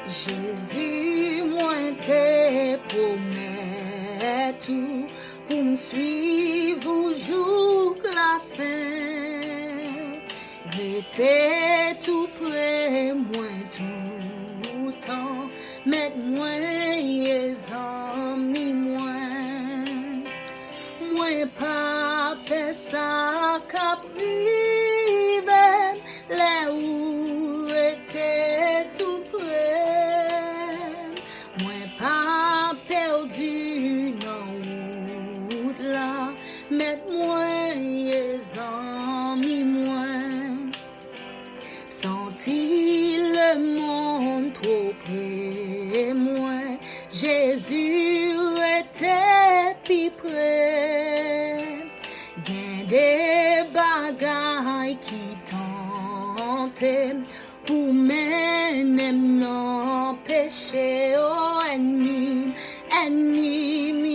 Jésus, moi te promets tout pour me suivre jusqu'à la fin. Restez tout près, moi tout le temps, mettre-moi les amis, moi pas faire ça qu'aprive, les où rester tout près, moi pas perdu dans route là, mettre-moi les amis, senti le monde trop près, moi Jésus était plus près. Gain des bagailles qui tentent pour mener non péché au ennemi,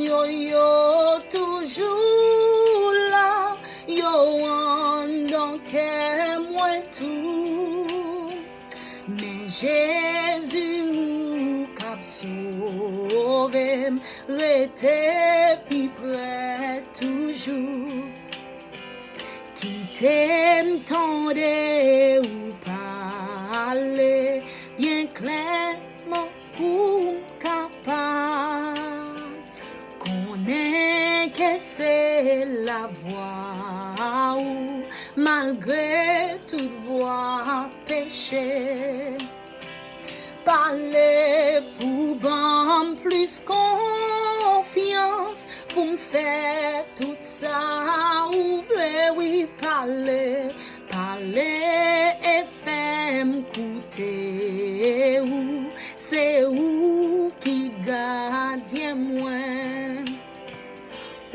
yo toujours là, yo en donc moi tout, mais Jésus cap sauvé, rete plus près toujours, qui t'aime tendre ou parler, bien clairement pour capable, connaît que c'est la voix ou malgré toute voix péché, parler pour bon plus confiance, pour me faire tout ça, ouvrir, oui, parler et faire m'écouter, ou c'est où qui gardien moi,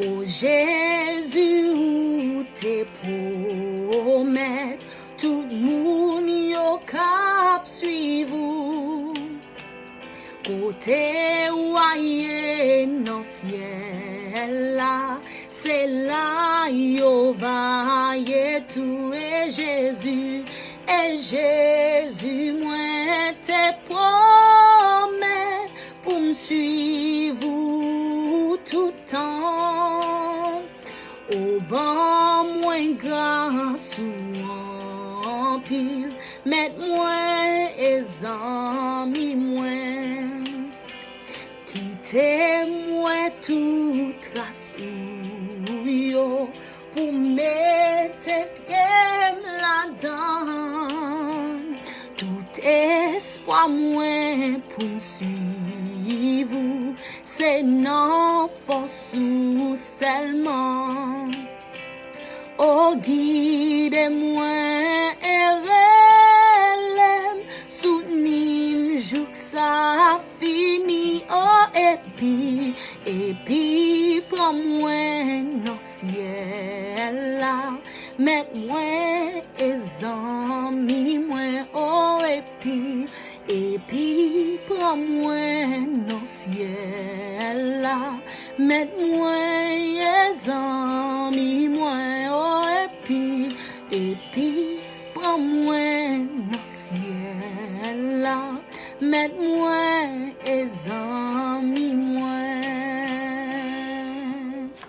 oh Jésus, où t'es promet, tout le monde yo cap suivre, côté voyé dans ciel là, c'est là yo vaillé tout, et Jésus, moi te promets pour me suivre tout temps, au bon moins grâce ou en pile, mettre-moi et amis qui t'aime tout trace ou yo, pour mettre là-dedans, tout espoir moi pour suivre, c'est non force ou seulement, oh guide-moi et relève, soutenir joue que ça fini, oh et puis prends-moi dans ciel là, mets-moi et amis oh et puis prends-moi dans ciel là, mets-moi et amis.